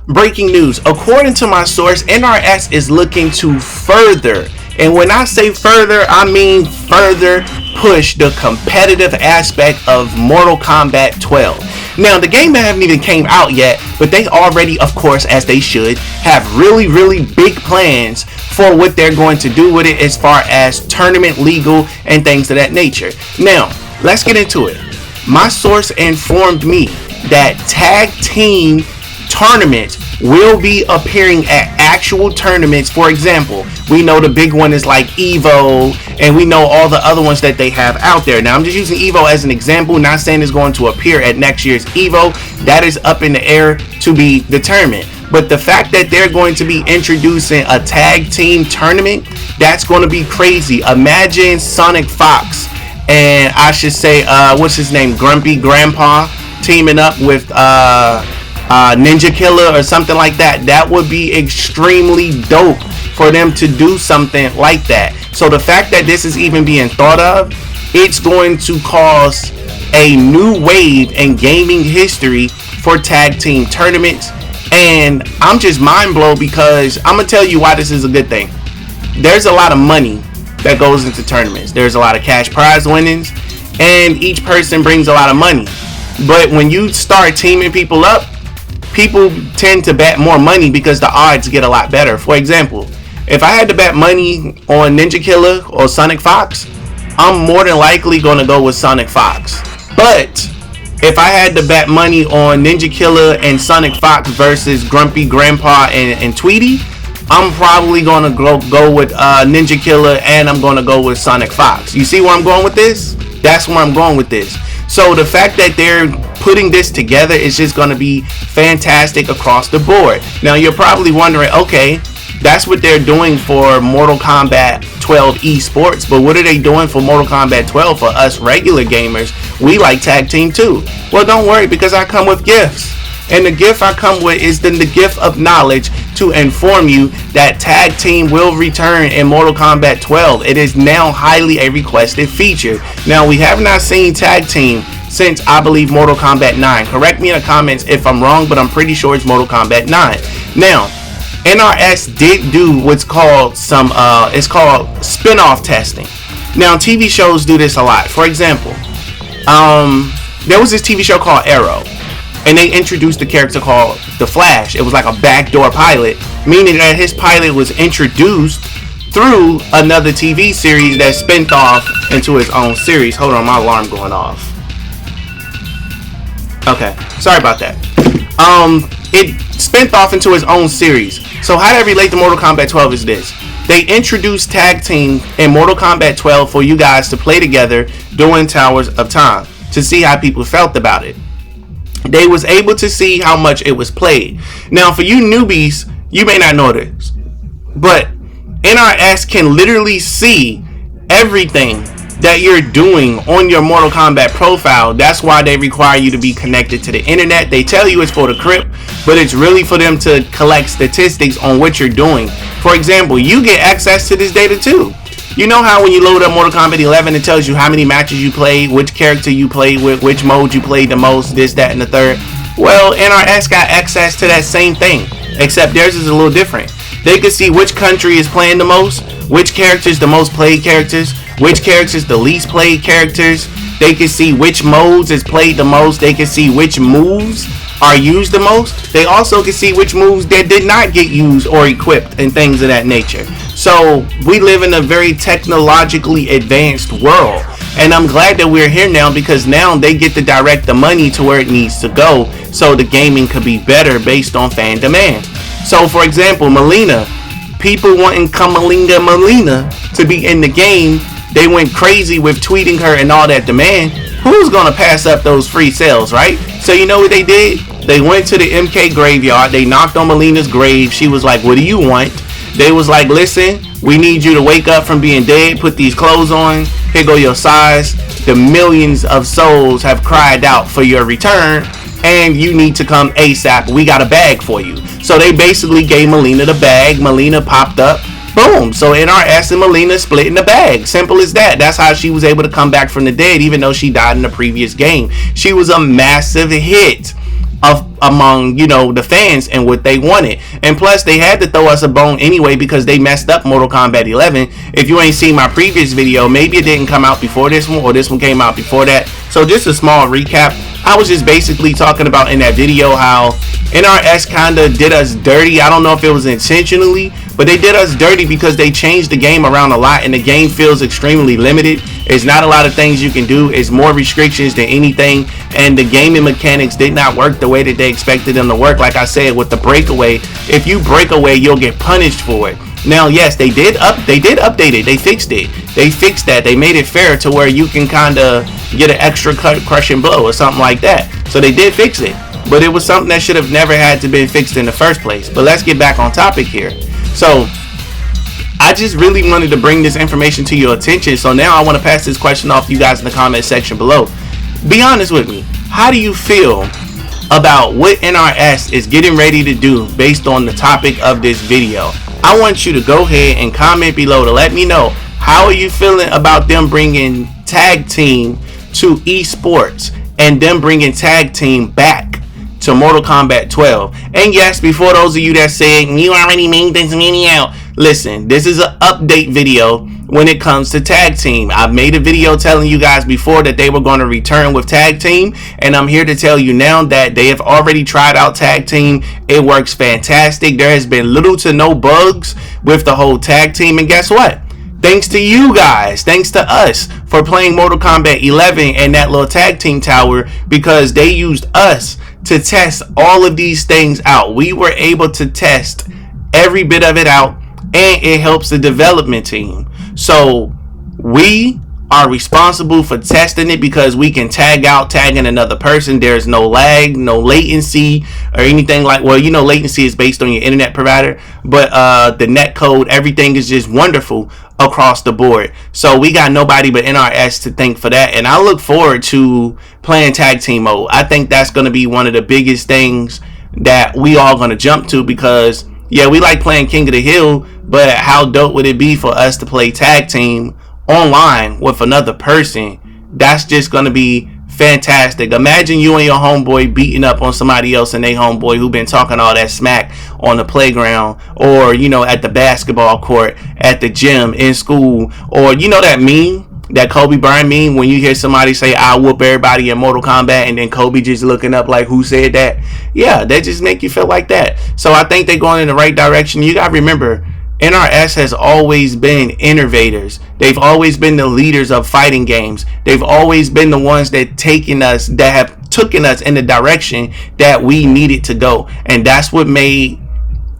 breaking news. According to my source, NRS is looking to further, and when I say further, I mean further push the competitive aspect of Mortal Kombat 12. Now, the game haven't even came out yet, but they already, of course, as they should, have really big plans for what they're going to do with it as far as tournament legal and things of that nature. Now, let's get into it. My source informed me that tag team tournaments will be appearing at actual tournaments. For example, we know the big one is like Evo, and we know all the other ones that they have out there. Now, I'm just using Evo as an example, not saying it's going to appear at next year's Evo. That is up in the air to be determined. But the fact that they're going to be introducing a tag team tournament, that's going to be crazy. Imagine Sonic Fox and I should say, what's his name, Grumpy Grandpa, teaming up with Ninja Killer or something like that. That would be extremely dope for them to do something like that. So the fact that this is even being thought of, it's going to cause a new wave in gaming history for tag team tournaments. And I'm just mind blown because I'm gonna tell you why this is a good thing. There's a lot of money that goes into tournaments. There's a lot of cash prize winnings, and each person brings a lot of money. But when you start teaming people up, people tend to bet more money because the odds get a lot better. For example, if I had to bet money on Ninja Killer or Sonic Fox, I'm more than likely going to go with Sonic Fox. But if I had to bet money on Ninja Killer and Sonic Fox versus Grumpy Grandpa and Tweety, I'm probably going to go with Ninja Killer, and I'm going to go with Sonic Fox. You see where I'm going with this? That's where I'm going with this. So the fact that they're putting this together is just going to be fantastic across the board. Now you're probably wondering, okay, that's what they're doing for Mortal Kombat 12 esports, but what are they doing for Mortal Kombat 12 for us regular gamers? We like tag team too. Well, don't worry, because I come with gifts. And the gift I come with is the gift of knowledge to inform you that tag team will return in Mortal Kombat 12. It is now highly a requested feature. Now, we have not seen tag team since, I believe, Mortal Kombat 9. Correct me in the comments if I'm wrong, but I'm pretty sure it's Mortal Kombat 9. Now, NRS did do what's called it's called spin-off testing. Now, TV shows do this a lot. For example, there was this TV show called Arrow, and they introduced a character called The Flash. It was like a backdoor pilot, meaning that his pilot was introduced through another TV series that spun off into his own series. Hold on, my alarm going off. Okay, sorry about that. It spun off into his own series. So how that relate to Mortal Kombat 12 is this. They introduced tag team in Mortal Kombat 12 for you guys to play together during Towers of Time to see how people felt about it. They was able to see how much it was played. Now, for you newbies, you may not know this, but NRS can literally see everything that you're doing on your Mortal Kombat profile. That's why they require you to be connected to the internet. They tell you it's for the Krypt, but it's really for them to collect statistics on what you're doing. For example, you get access to this data too. You know how when you load up Mortal Kombat 11, it tells you how many matches you played, which character you played with, which mode you played the most, this, that, and the third. Well, NRS got access to that same thing, except theirs is a little different. They can see which country is playing the most, which characters the most played characters, which characters the least played characters. They can see which modes is played the most. They can see which moves are used the most. They also can see which moves that did not get used or equipped and things of that nature. So we live in a very technologically advanced world, and I'm glad that we're here now, because now they get to direct the money to where it needs to go so the gaming could be better based on fan demand. So for example, Melina, people wanting Kamalinga Melina to be in the game, they went crazy with tweeting her and all that demand. Who's gonna pass up those free sales, right? So you know what they did? They went to the MK graveyard. They knocked on Melina's grave. She was like, what do you want? They was like, listen, we need you to wake up from being dead, put these clothes on, here go your size. The millions of souls have cried out for your return, and you need to come ASAP. We got a bag for you. So they basically gave Melina the bag. Melina popped up. Boom. So NRS and Melina split in the bag. Simple as that. That's how she was able to come back from the dead, even though she died in the previous game. She was a massive hit. among, you know, the fans and what they wanted. And plus, they had to throw us a bone anyway because they messed up Mortal Kombat 11. If you ain't seen my previous video, maybe it didn't come out before this one, or this one came out before that. So just a small recap. I was just basically talking about in that video how NRS kind of did us dirty. I don't know if it was intentionally, but they did us dirty because they changed the game around a lot, and the game feels extremely limited. It's not a lot of things you can do. It's more restrictions than anything, and the gaming mechanics did not work the way that they expected them to work. Like I said, with the breakaway, if you break away, you'll get punished for it. Now, yes, they did update it. They fixed it. They fixed that. They made it fair to where you can kind of get an extra crushing blow or something like that. So they did fix it, but it was something that should have never had to been fixed in the first place. But let's get back on topic here. So I just really wanted to bring this information to your attention. So now I want to pass this question off to you guys in the comment section below. Be honest with me. How do you feel about what NRS is getting ready to do based on the topic of this video? I want you to go ahead and comment below to let me know, how are you feeling about them bringing tag team to esports and them bringing tag team back to Mortal Kombat 12. And yes, before those of you that said you already made this video, listen, this is an update video when it comes to tag team. I've made a video telling you guys before that they were going to return with tag team, and I'm here to tell you now that they have already tried out tag team. It works fantastic. There has been little to no bugs with the whole tag team, and guess what? Thanks to you guys, thanks to us for playing Mortal Kombat 11 and that little tag team tower, because they used us to test all of these things out. We were able to test every bit of it out, and it helps the development team. So we are responsible for testing it because we can tagging another person. There's no lag, no latency or anything like, well, you know, latency is based on your internet provider, but the net code, everything is just wonderful across the board. So we got nobody but NRS to thank for that, and I look forward to playing tag team mode. I think that's going to be one of the biggest things that we all going to jump to, because yeah, we like playing King of the Hill, but how dope would it be for us to play tag team online with another person? That's just going to be fantastic. Imagine you and your homeboy beating up on somebody else and they homeboy who been talking all that smack on the playground, or you know, at the basketball court, at the gym, in school, or you know that meme, that Kobe Bryant meme, when you hear somebody say I whoop everybody in Mortal Kombat, and then Kobe just looking up like, who said that? Yeah, that just make you feel like that. So I think they're going in the right direction. You gotta remember, NRS has always been innovators. They've always been the leaders of fighting games. They've always been the ones that have taken us in the direction that we needed to go. And that's what made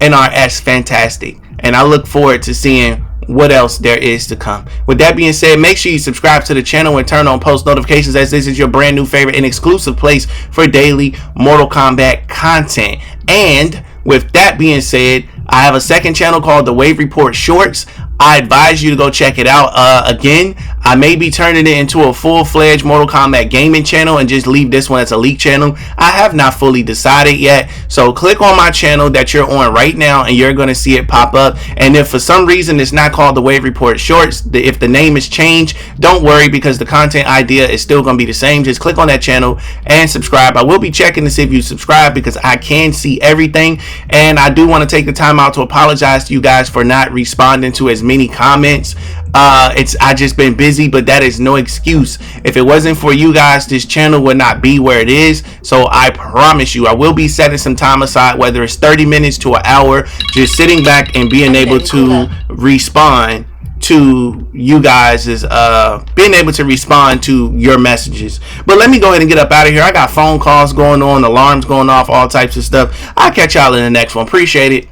NRS fantastic. And I look forward to seeing what else there is to come. With that being said, make sure you subscribe to the channel and turn on post notifications, as this is your brand new favorite and exclusive place for daily Mortal Kombat content. And with that being said, I have a second channel called The Wave Report Shorts. I advise you to go check it out. Again, I may be turning it into a full-fledged Mortal Kombat gaming channel and just leave this one as a leak channel. I have not fully decided yet. So click on my channel that you're on right now and you're going to see it pop up. And if for some reason it's not called The Wave Report Shorts, if the name is changed, don't worry, because the content idea is still going to be the same. Just click on that channel and subscribe. I will be checking to see if you subscribe, because I can see everything. And I do want to take the time out to apologize to you guys for not responding to as many comments. I just been busy, but that is no excuse. If it wasn't for you guys, this channel would not be where it is. So I promise you, I will be setting some time aside, whether it's 30 minutes to an hour, just sitting back and being able to respond to you guys, is being able to respond to your messages. But let me go ahead and get up out of here. I got phone calls going on, alarms going off, all types of stuff. I'll catch y'all in the next one. Appreciate it.